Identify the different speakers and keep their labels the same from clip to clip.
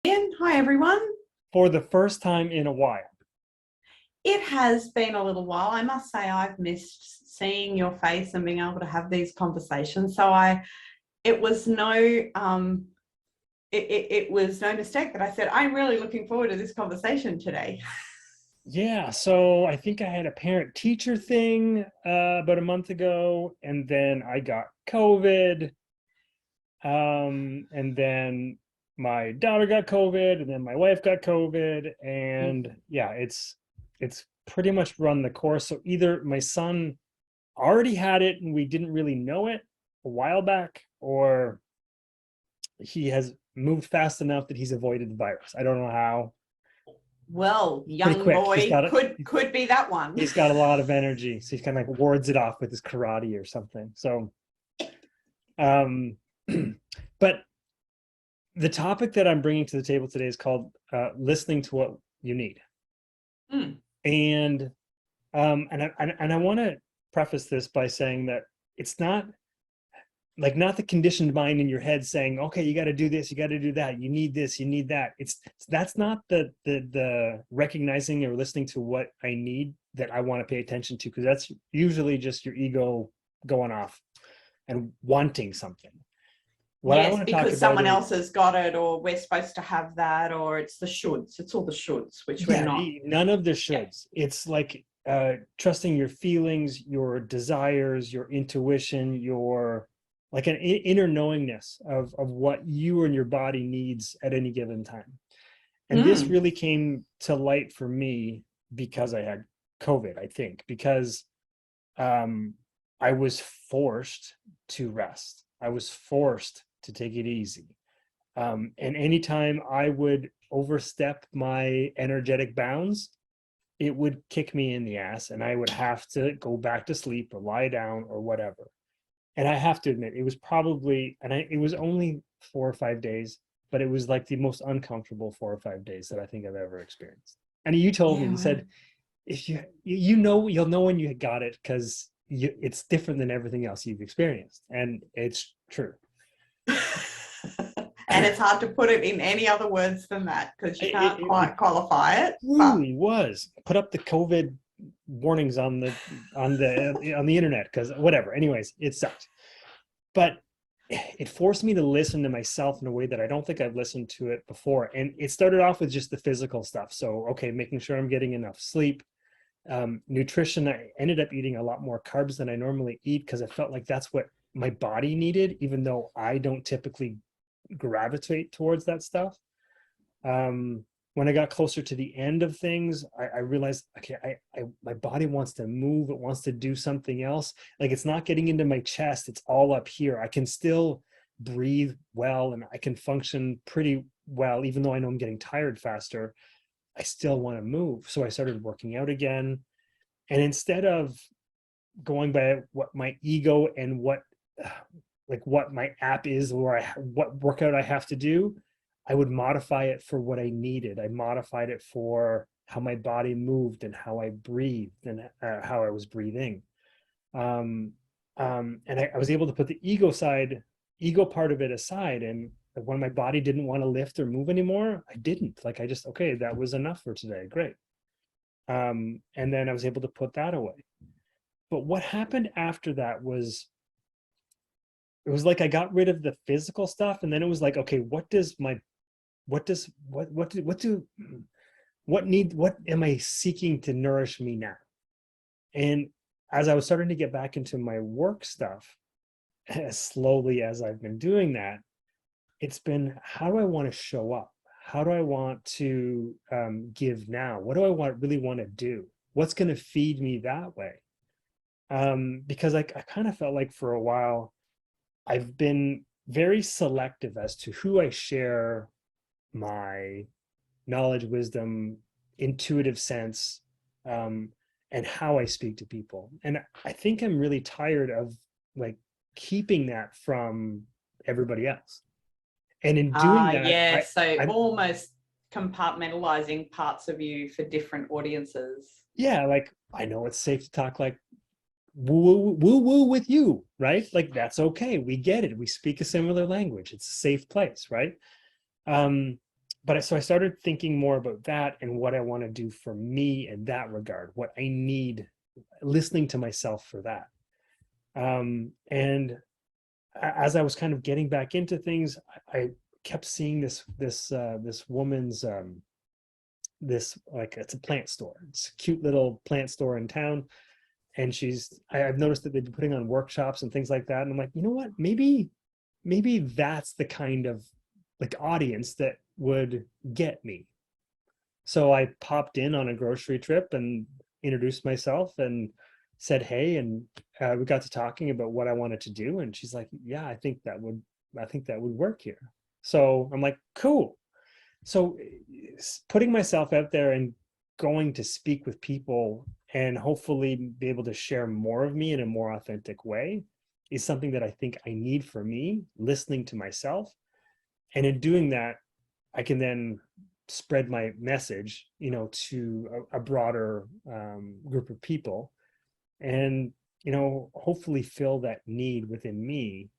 Speaker 1: Hi, everyone.
Speaker 2: For the first time in a while.
Speaker 1: It has been a little while. I must say I've missed seeing your face and being able to have these conversations. It was no, it was no mistake that I said I'm really looking forward to this conversation today.
Speaker 2: Yeah, so I think I had a parent-teacher thing about a month ago, and then I got COVID, and then my daughter got COVID, and then my wife got COVID, and yeah, it's pretty much run the course. So either my son already had it and we didn't really know it a while back, or he has moved fast enough that he's avoided the virus. I don't know how.
Speaker 1: Well,
Speaker 2: Pretty
Speaker 1: young
Speaker 2: quick.
Speaker 1: boy could be that one.
Speaker 2: He's got a lot of energy, so he kind of like wards it off with his karate or something. So, um, but the topic that I'm bringing to the table today is called listening to what you need.
Speaker 1: Mm.
Speaker 2: And I want to preface this by saying that it's not not the conditioned mind in your head saying, okay, you got to do this, you got to do that, you need this, you need that. That's not the recognizing or listening to what I need that I want to pay attention to, because that's usually just your ego going off and wanting something. What I
Speaker 1: Yes,
Speaker 2: want to talk
Speaker 1: because
Speaker 2: about
Speaker 1: someone
Speaker 2: is,
Speaker 1: else has got it, or we're supposed to have that, or it's the shoulds. It's all the shoulds, which we're
Speaker 2: yeah,
Speaker 1: not.
Speaker 2: none of the shoulds. It's like trusting your feelings, your desires, your intuition, your like an inner knowingness of what you and your body needs at any given time. And this
Speaker 1: Mm.
Speaker 2: really came to light for me because I had COVID, I think, because um, I was forced to rest. I was forced to take it easy. And anytime I would overstep my energetic bounds, it would kick me in the ass and I would have to go back to sleep or lie down or whatever. And I have to admit, it was probably, it was only 4 or 5 days, but it was like the most uncomfortable 4 or 5 days that I think I've ever experienced. And you told me,
Speaker 1: Yeah,
Speaker 2: you
Speaker 1: well.
Speaker 2: said, if you know, you'll know when you got it because it's different than everything else you've experienced. And it's true.
Speaker 1: And it's hard to put it in any other words than that because you can't
Speaker 2: It
Speaker 1: quite qualify it. But
Speaker 2: truly was. Put up the COVID warnings on the internet, because whatever. Anyways, it sucked. But it forced me to listen to myself in a way that I don't think I've listened to it before. And it started off with just the physical stuff. So, okay, making sure I'm getting enough sleep. Nutrition, I ended up eating a lot more carbs than I normally eat because I felt like that's what my body needed, even though I don't typically gravitate towards that stuff. um, when I got closer to the end of things, I realized, okay, my body wants to move. It wants to do something else. Like it's not getting into my chest. It's all up here. I can still breathe well and I can function pretty well, even though I know I'm getting tired faster. I still want to move. So I started working out again. And instead of going by what my ego and what my app is, or what workout I have to do, I would modify it for what I needed. I modified it for how my body moved and how I breathed and how I was breathing. Um, and I was able to put the ego part of it aside. And when my body didn't want to lift or move anymore, I didn't. Like I just, okay, that was enough for today. Great. And then I was able to put that away. But what happened after that was, it was like I got rid of the physical stuff, and then it was like, okay, what am I seeking to nourish me now? And as I was starting to get back into my work stuff, as slowly as I've been doing that, it's been, how do I want to show up? How do I want to give now? What do I really want to do? What's going to feed me that way? Because I kind of felt like for a while I've been very selective as to who I share my knowledge, wisdom, intuitive sense, um, and how I speak to people. And I think I'm really tired of like keeping that from everybody else. And in doing that,
Speaker 1: yeah, so
Speaker 2: I
Speaker 1: almost compartmentalizing parts of you for different audiences.
Speaker 2: yeah, like I know it's safe to talk like woo woo woo with you, right? Like that's okay. We get it. We speak a similar language. It's a safe place, right? Um, so I started thinking more about that and what I want to do for me in that regard, what I need, listening to myself for that. And as I was kind of getting back into things, I kept seeing this woman's this, like, it's a plant store. It's a cute little plant store in town, and I've noticed that they've been putting on workshops and things like that. And I'm like, you know what? Maybe that's the kind of like audience that would get me. So I popped in on a grocery trip and introduced myself and said hey, and we got to talking about what I wanted to do. And she's like, yeah, I think that would work here. So I'm like, cool. So putting myself out there and going to speak with people and hopefully be able to share more of me in a more authentic way is something that I think I need for me, listening to myself. And in doing that, I can then spread my message, to a broader group of people, and hopefully fill that need within me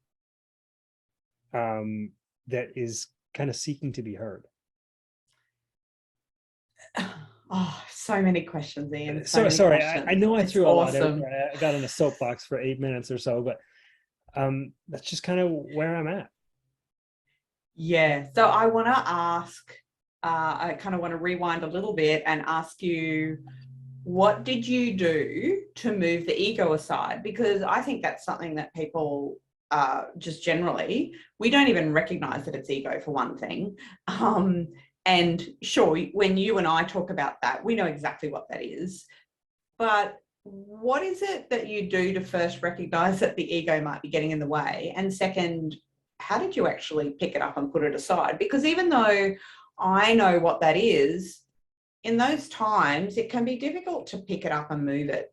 Speaker 2: that is kind of seeking to be heard.
Speaker 1: Oh, so many questions, Ian.
Speaker 2: So
Speaker 1: many
Speaker 2: sorry,
Speaker 1: questions.
Speaker 2: I know I
Speaker 1: It's
Speaker 2: threw a lot out
Speaker 1: awesome.
Speaker 2: there. I got on a soapbox for 8 minutes or so, but that's just kind of where I'm at.
Speaker 1: Yeah. So I want to ask, I kind of want to rewind a little bit and ask you, what did you do to move the ego aside? Because I think that's something that people just generally, we don't even recognize that it's ego, for one thing. And sure, when you and I talk about that, we know exactly what that is. But what is it that you do to first recognize that the ego might be getting in the way? And second, how did you actually pick it up and put it aside? Because even though I know what that is, in those times, it can be difficult to pick it up and move it.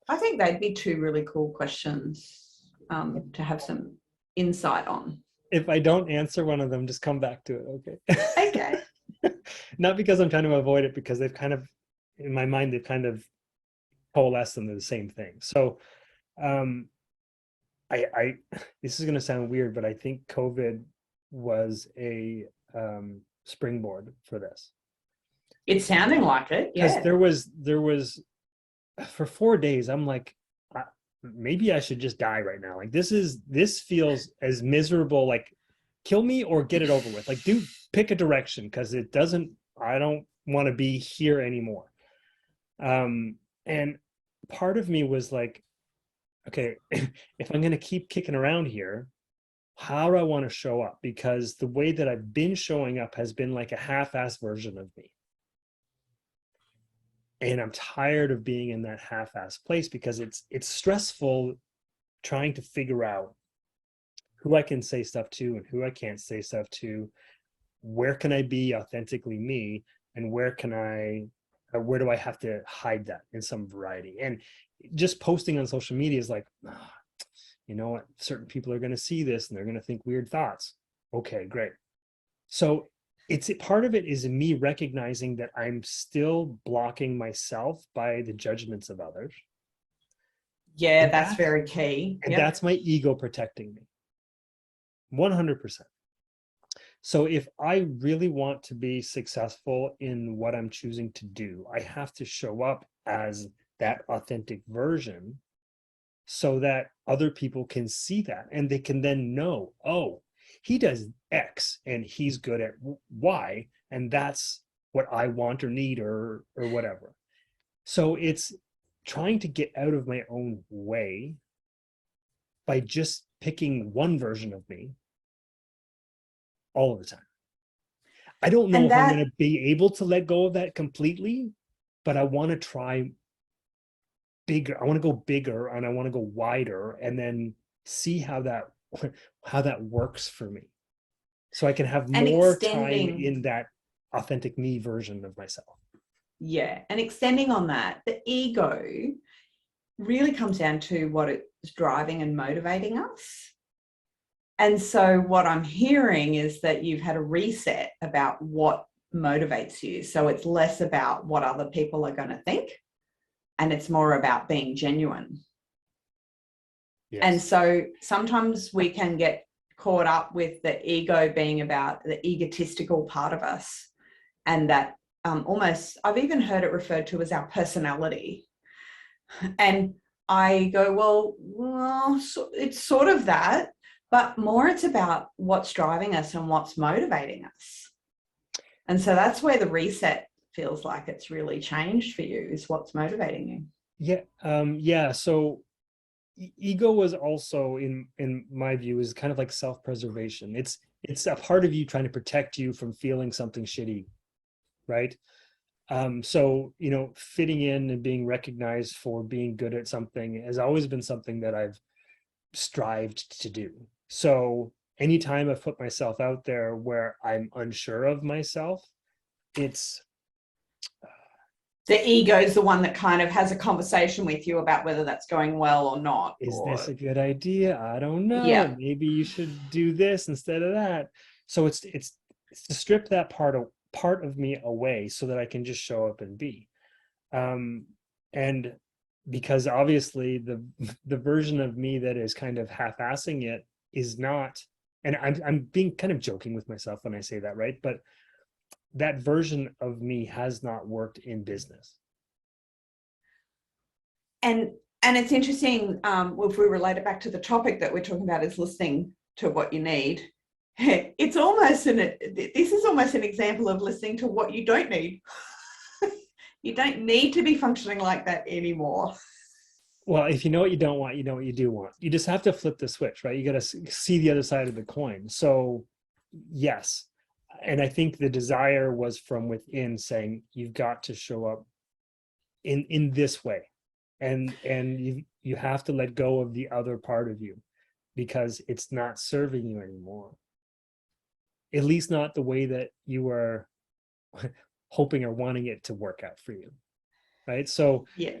Speaker 1: I think they'd be two really cool questions to have some insight on.
Speaker 2: If I don't answer one of them, just come back to it, okay?
Speaker 1: Okay.
Speaker 2: Not because I'm trying to avoid it, because they've kind of, in my mind, they've kind of coalesced into the same thing. So I this is going to sound weird, but I think COVID was a springboard for this.
Speaker 1: It's sounding like it,
Speaker 2: Because
Speaker 1: yeah.
Speaker 2: there was for 4 days, I'm like, maybe I should just die right now. Like, this feels as miserable. Like, kill me or get it over with. Like, pick a direction, because I don't want to be here anymore. And part of me was like, okay, if I'm going to keep kicking around here, how do I want to show up? Because the way that I've been showing up has been like a half-ass version of me. And I'm tired of being in that half-ass place, because it's stressful trying to figure out who I can say stuff to and who I can't say stuff to. Where can I be authentically me, and where do I have to hide that in some variety? And just posting on social media is like, you know what? Certain people are going to see this and they're going to think weird thoughts. Okay, great. So part of it is me recognizing that I'm still blocking myself by the judgments of others.
Speaker 1: Yeah, that's very key.
Speaker 2: And that's my ego protecting me. 100%. So if I really want to be successful in what I'm choosing to do, I have to show up as that authentic version, so that other people can see that and they can then know, oh, he does X and he's good at Y, and that's what I want or need or whatever. So it's trying to get out of my own way by just picking one version of me all of the time. I don't know if I'm going to be able to let go of that completely, but I want to try bigger. I want to go bigger and I want to go wider, and then see how that works for me, so I can have more time in that authentic me version of myself.
Speaker 1: Yeah. And extending on that, the ego really comes down to what is driving and motivating us. And so what I'm hearing is that you've had a reset about what motivates you. So it's less about what other people are going to think, and it's more about being genuine. Yes. And so sometimes we can get caught up with the ego being about the egotistical part of us, and that almost, I've even heard it referred to as our personality. And I go, well, so it's sort of that, but more it's about what's driving us and what's motivating us. And so that's where the reset feels like it's really changed for you, is what's motivating you.
Speaker 2: Yeah. So ego was also, in my view, is kind of like self-preservation. It's a part of you trying to protect you from feeling something shitty, right? So, fitting in and being recognized for being good at something has always been something that I've strived to do. So anytime I've put myself out there where I'm unsure of myself, it's
Speaker 1: the ego is the one that kind of has a conversation with you about whether that's going well or not.
Speaker 2: Is this a good idea? I don't know.
Speaker 1: Yeah.
Speaker 2: Maybe you should do this instead of that. So it's to strip that part of me away so that I can just show up and be. And because obviously the version of me that is kind of half-assing it is not, and I'm being kind of joking with myself when I say that, right? But that version of me has not worked in business.
Speaker 1: And it's interesting, if we relate it back to the topic that we're talking about, is listening to what you need. It's almost this is almost an example of listening to what you don't need. You don't need to be functioning like that anymore.
Speaker 2: Well, if you know what you don't want, you know what you do want. You just have to flip the switch, right? You got to see the other side of the coin. So yes. And I think the desire was from within, saying you've got to show up in this way, and you have to let go of the other part of you, because it's not serving you anymore, at least not the way that you were hoping or wanting it to work out for you, right? So
Speaker 1: yeah,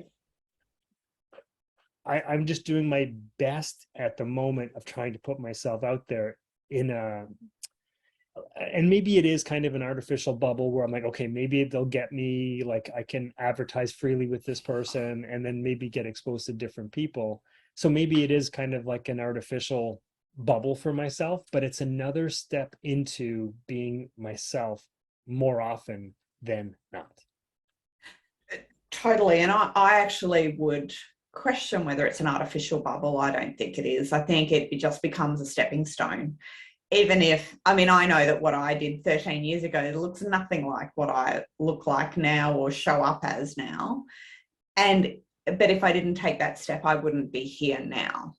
Speaker 2: I'm just doing my best at the moment of trying to put myself out there and maybe it is kind of an artificial bubble where I'm like, okay, maybe they'll get me, like I can advertise freely with this person and then maybe get exposed to different people. So maybe it is kind of like an artificial bubble for myself, but it's another step into being myself more often than not.
Speaker 1: totally. And I actually would question whether it's an artificial bubble. I don't think it is. I think it just becomes a stepping stone. Even if, I know that what I did 13 years ago, it looks nothing like what I look like now or show up as now. But if I didn't take that step, I wouldn't be here now.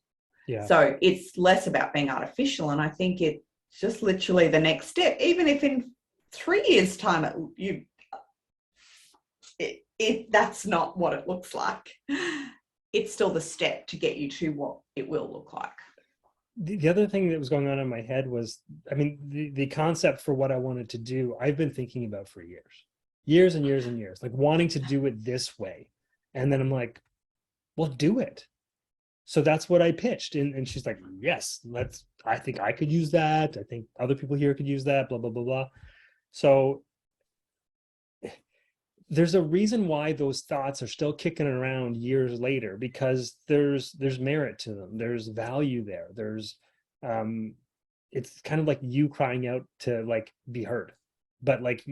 Speaker 2: Yeah.
Speaker 1: So it's less about being artificial. And I think it's just literally the next step. Even if in 3 years' time, that's not what it looks like. It's still the step to get you to what it will look like.
Speaker 2: The other thing that was going on in my head was, the concept for what I wanted to do, I've been thinking about for years and years and years, like wanting to do it this way. And then I'm like, well, do it. So that's what I pitched. And she's like, yes, I think I could use that. I think other people here could use that, blah, blah, blah, blah. So there's a reason why those thoughts are still kicking around years later, because there's merit to them. There's value there. There's it's kind of like you crying out to like be heard, but like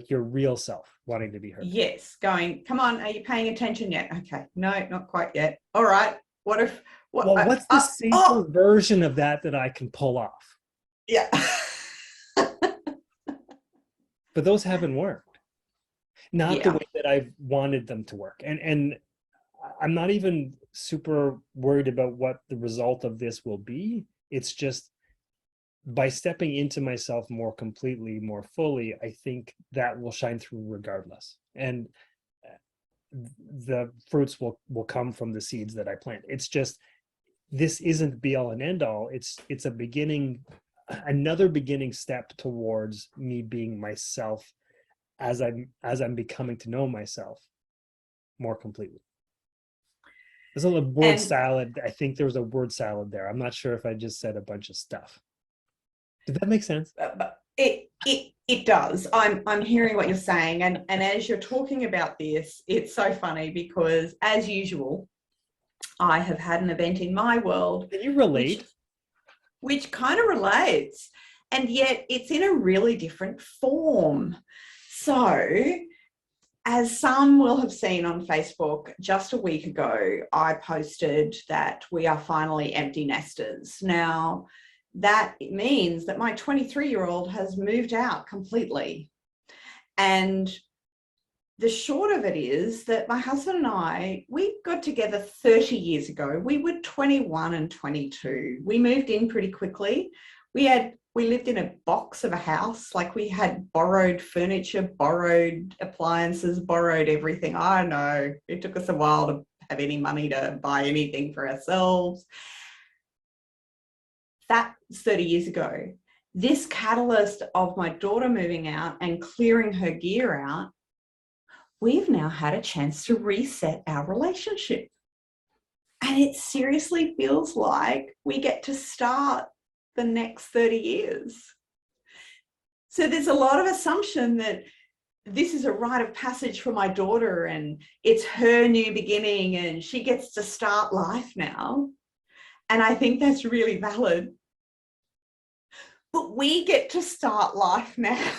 Speaker 2: your real self wanting to be heard.
Speaker 1: Yes, going, come on, are you paying attention yet? Okay, no, not quite yet. All right, what's
Speaker 2: the safer version of that I can pull off?
Speaker 1: Yeah.
Speaker 2: But those haven't worked. Not the way that I've wanted them to work. And I'm not even super worried about what the result of this will be. It's just by stepping into myself more completely, more fully, I think that will shine through regardless. And the fruits will come from the seeds that I plant. It's just, this isn't be all and end all. It's a beginning, another beginning step towards me being myself as I'm becoming to know myself more completely. There's a little word salad. I think there was a word salad there. I'm not sure if I just said a bunch of stuff. Did that make sense?
Speaker 1: It does. I'm hearing what you're saying, and as you're talking about this, it's so funny because, as usual, I have had an event in my world.
Speaker 2: Can you relate?
Speaker 1: which kind of relates, and yet it's in a really different form. So, as some will have seen on Facebook, just a week ago, I posted that we are finally empty nesters. Now, that means that my 23-year-old has moved out completely. And the short of it is that my husband and I, we got together 30 years ago. We were 21 and 22. We moved in pretty quickly. We lived in a box of a house. Like, we had borrowed furniture, borrowed appliances, borrowed everything. I know it took us a while to have any money to buy anything for ourselves. That's 30 years ago. This catalyst of my daughter moving out and clearing her gear out, we've now had a chance to reset our relationship. And it seriously feels like we get to start the next 30 years. So there's a lot of assumption that this is a rite of passage for my daughter and it's her new beginning and she gets to start life now. And I think that's really valid. But we get to start life now.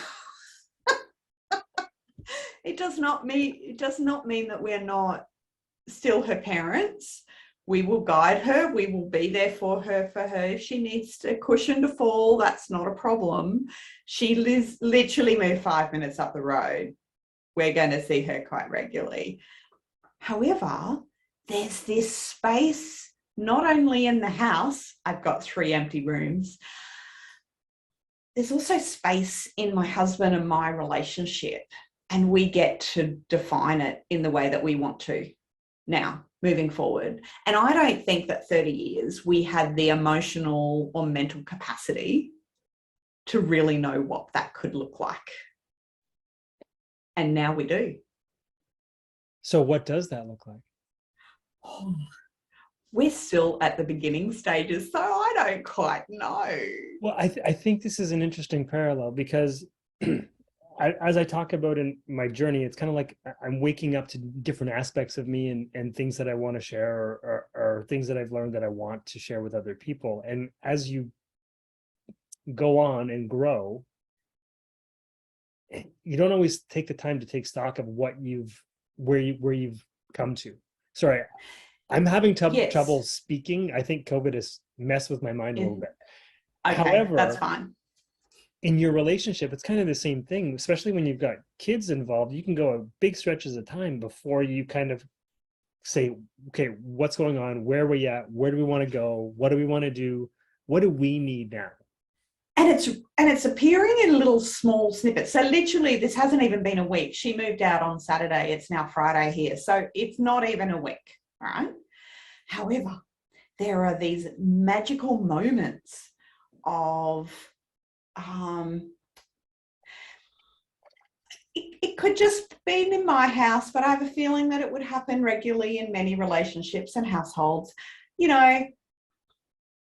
Speaker 1: It does not mean that we're not still her parents. We will guide her. We will be there for her if she needs a cushion to fall. That's not a problem. She lives literally moved 5 minutes up the road. We're going to see her quite regularly. However, there's this space, not only in the house, I've got 3 empty rooms. There's also space in my husband and my relationship, and we get to define it in the way that we want to now, moving forward. And I don't think that 30 years we had the emotional or mental capacity to really know what that could look like. And now we do.
Speaker 2: So what does that look like?
Speaker 1: Oh, we're still at the beginning stages, so I don't quite know.
Speaker 2: Well, I think this is an interesting parallel because as I talk about in my journey, it's kind of like I'm waking up to different aspects of me and things that I want to share or things that I've learned that I want to share with other people. And as you go on and grow, you don't always take the time to take stock of where you've come to. Sorry, I'm having trouble speaking. I think COVID has messed with my mind a little bit.
Speaker 1: Okay,
Speaker 2: however,
Speaker 1: that's fine.
Speaker 2: In your relationship, it's kind of the same thing, especially when you've got kids involved. You can go big stretches of time before you kind of say, okay, what's going on? Where are we at? Where do we want to go? What do we want to do? What do we need now?
Speaker 1: And it's appearing in little small snippets. So literally, this hasn't even been a week. She moved out on Saturday. It's now Friday here. So it's not even a week, right? However, there are these magical moments of it could just be in my house, but I have a feeling that it would happen regularly in many relationships and households. You know,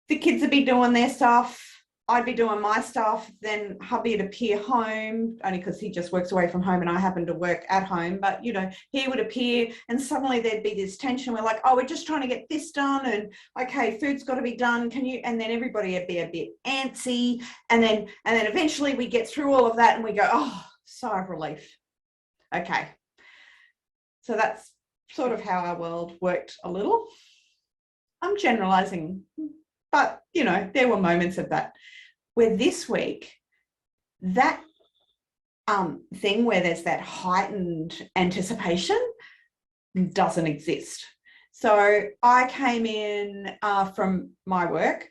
Speaker 1: the kids would be doing their stuff, I'd be doing my stuff, then hubby would appear home, only because he just works away from home and I happen to work at home. But, you know, he would appear and suddenly there'd be this tension. We're like, oh, we're just trying to get this done. And okay, food's got to be done. Can you? And then everybody would be a bit antsy. And then eventually we get through all of that and we go, oh, sigh of relief. Okay. So that's sort of how our world worked a little. I'm generalizing, but, you know, there were moments of that. Where this week, that thing where there's that heightened anticipation doesn't exist. So I came in from my work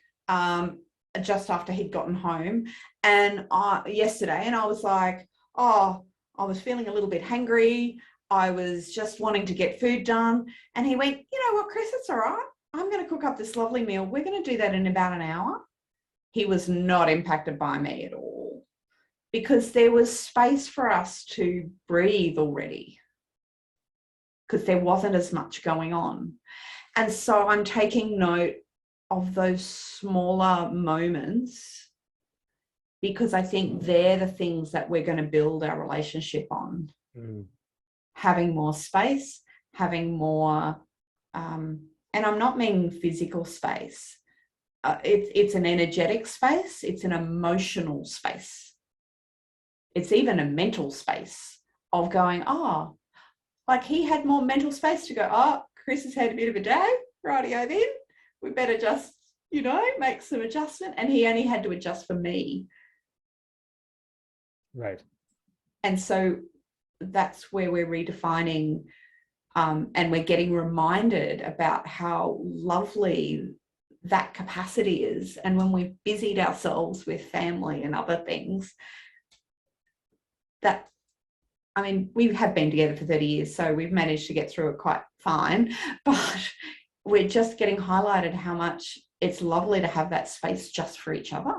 Speaker 1: just after he'd gotten home and yesterday, and I was like, oh, I was feeling a little bit hangry. I was just wanting to get food done. And he went, you know what, Chris, it's all right. I'm going to cook up this lovely meal. We're going to do that in about an hour. He was not impacted by me at all because there was space for us to breathe already because there wasn't as much going on. And so I'm taking note of those smaller moments because I think they're the things that we're going to build our relationship on. Having more space, having more, and I'm not meaning physical space, it's an energetic space, it's an emotional space, it's even a mental space of going, oh, like he had more mental space to go, oh, Chris has had a bit of a day, rightio then, we better just, make some adjustment. And he only had to adjust for me.
Speaker 2: Right.
Speaker 1: And so that's where we're redefining, and we're getting reminded about how lovely that capacity is. And when we've busied ourselves with family and other things, that, I mean, we have been together for 30 years, so we've managed to get through it quite fine, but we're just getting highlighted how much it's lovely to have that space just for each other,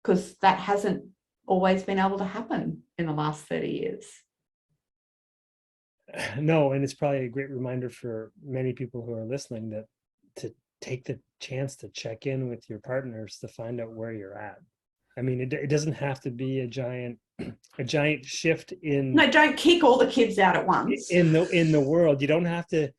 Speaker 1: because that hasn't always been able to happen in the last 30 years.
Speaker 2: No, and it's probably a great reminder for many people who are listening that to take the chance to check in with your partners to find out where you're at. I mean, it doesn't have to be a giant shift in.
Speaker 1: No, don't kick all the kids out at once.
Speaker 2: In the world. You don't have to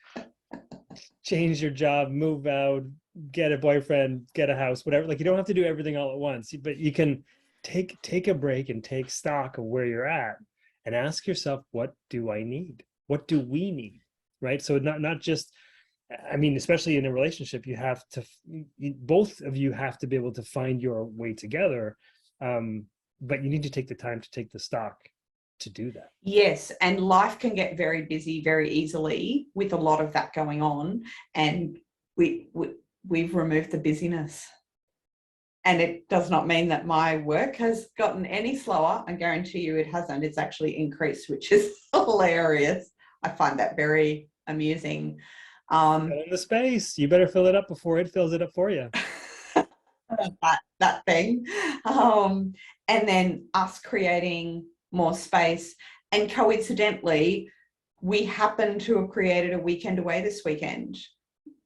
Speaker 2: change your job, move out, get a boyfriend, get a house, whatever. Like, you don't have to do everything all at once, but you can take a break and take stock of where you're at and ask yourself, what do I need? What do we need? Right? So not just, I mean, especially in a relationship, you have to, both of you have to be able to find your way together. But you need to take the time to take the stock to do that.
Speaker 1: Yes, and life can get very busy very easily with a lot of that going on, and we've removed the busyness. And it does not mean that my work has gotten any slower. I guarantee you it hasn't. It's actually increased, which is hilarious. I find that very amusing.
Speaker 2: In the space, you better fill it up before it fills it up for you.
Speaker 1: that thing. And then us creating more space. And coincidentally, we happened to have created a weekend away this weekend,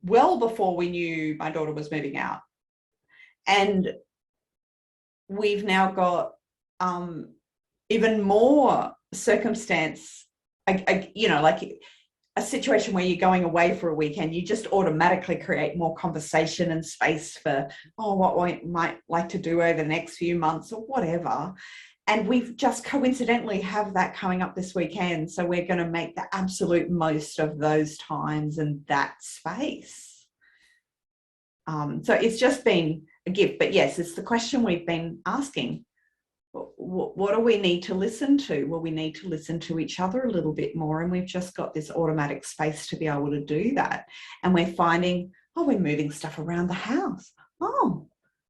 Speaker 1: well before we knew my daughter was moving out. And we've now got even more circumstance, like a situation where you're going away for a weekend, you just automatically create more conversation and space for, what we might like to do over the next few months or whatever. And we've just coincidentally have that coming up this weekend. So we're going to make the absolute most of those times and that space. So it's just been a gift. But yes, it's the question we've been asking. What do we need to listen to? Well, we need to listen to each other a little bit more, and we've just got this automatic space to be able to do that. And we're finding, we're moving stuff around the house.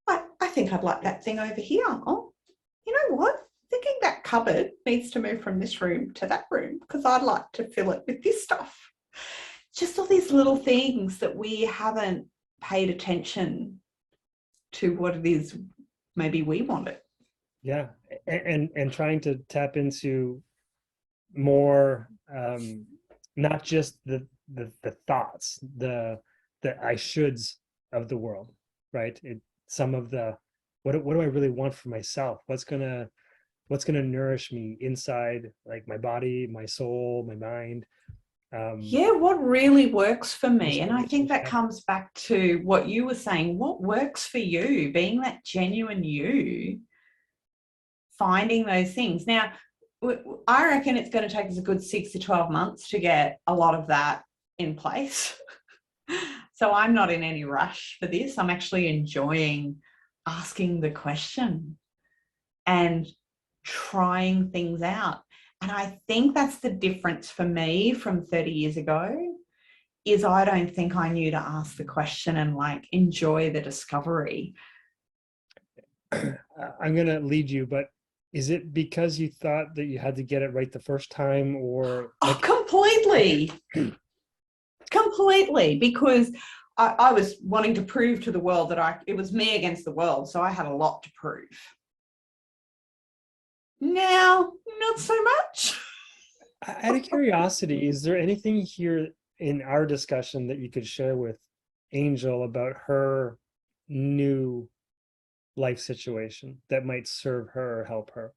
Speaker 1: I think I'd like that thing over here. Oh, you know what? Thinking that cupboard needs to move from this room to that room because I'd like to fill it with this stuff. Just all these little things that we haven't paid attention to what it is maybe we wanted.
Speaker 2: Yeah, and trying to tap into more, not just the thoughts, the I shoulds of the world, right? Some of the what do I really want for myself? What's gonna nourish me inside, like my body, my soul, my mind.
Speaker 1: What really works for me. And I think that comes back to what you were saying. What works for you, being that genuine you, finding those things. Now, I reckon it's going to take us a good 6 to 12 months to get a lot of that in place. So I'm not in any rush for this. I'm actually enjoying asking the question and trying things out. And I think that's the difference for me from 30 years ago, is I don't think I knew to ask the question and like enjoy the discovery.
Speaker 2: I'm going to lead you, but is it because you thought that you had to get it right the first time, or?
Speaker 1: Completely. Completely, because I was wanting to prove to the world that it was me against the world. So I had a lot to prove. Now, not so much.
Speaker 2: Out of curiosity, is there anything here in our discussion that you could share with Angel about her new life situation that might serve her or help her?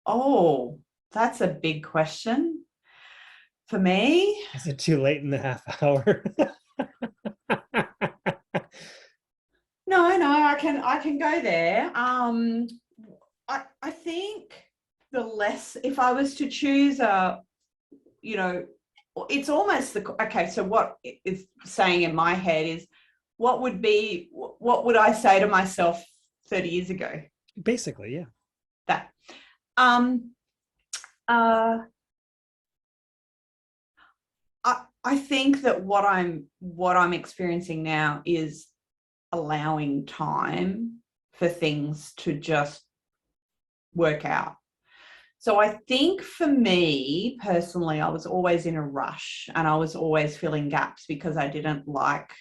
Speaker 1: Oh, that's a big question. For me,
Speaker 2: Is it too late in the half hour?
Speaker 1: no, I can go there. I think the less, if I was to choose a, you know, it's almost the, okay, so what is saying in my head is, what would I say to myself 30 years ago?
Speaker 2: Basically, yeah.
Speaker 1: That. Um, uh, I think that what I'm experiencing now is allowing time for things to just work out. So I think for me personally, I was always in a rush and I was always filling gaps because I didn't like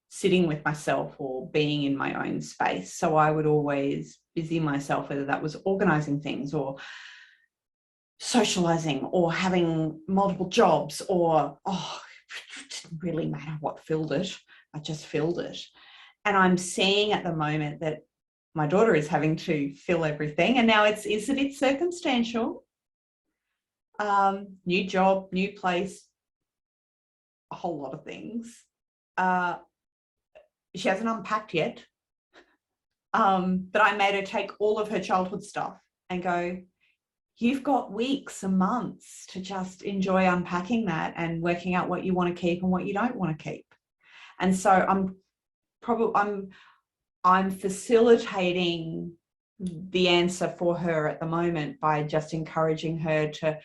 Speaker 1: sitting with myself or being in my own space. So I would always busy myself, whether that was organizing things or socializing or having multiple jobs or, it didn't really matter what filled it. I just filled it. And I'm seeing at the moment that my daughter is having to fill everything. And now it's a bit circumstantial. New job, new place, a whole lot of things. She hasn't unpacked yet. But I made her take all of her childhood stuff and go, you've got weeks and months to just enjoy unpacking that and working out what you want to keep and what you don't want to keep. And so I'm facilitating the answer for her at the moment by just encouraging her to,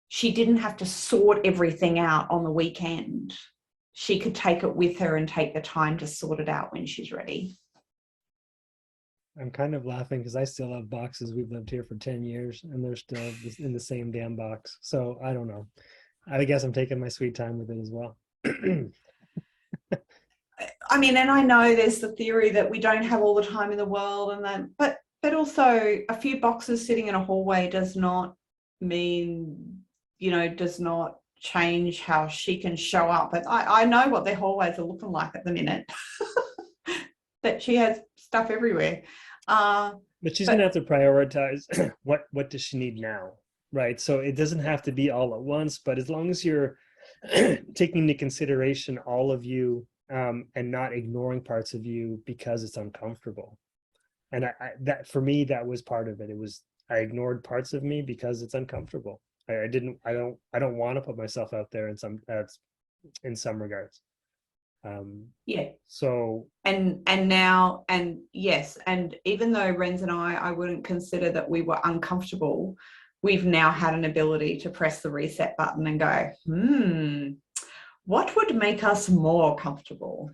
Speaker 1: she didn't have to sort everything out on the weekend. She could take it with her and take the time to sort it out when she's ready.
Speaker 2: I'm kind of laughing because I still have boxes. We've lived here for 10 years and they're still in the same damn box. So I don't know. I guess I'm taking my sweet time with it as well.
Speaker 1: I mean, and I know there's the theory that we don't have all the time in the world, and then, but also a few boxes sitting in a hallway does not mean, does not change how she can show up. But I know what their hallways are looking like at the minute. That she has stuff everywhere.
Speaker 2: But she's gonna have to prioritize what does she need now, right? So it doesn't have to be all at once, but as long as you're taking into consideration all of you, and not ignoring parts of you because it's uncomfortable. And that for me, that was part of it. It was, I ignored parts of me because it's uncomfortable. I don't want to put myself out there in some regards.
Speaker 1: Yeah.
Speaker 2: So
Speaker 1: and now, and yes, and even though Renz and I wouldn't consider that we were uncomfortable, we've now had an ability to press the reset button and go, what would make us more comfortable?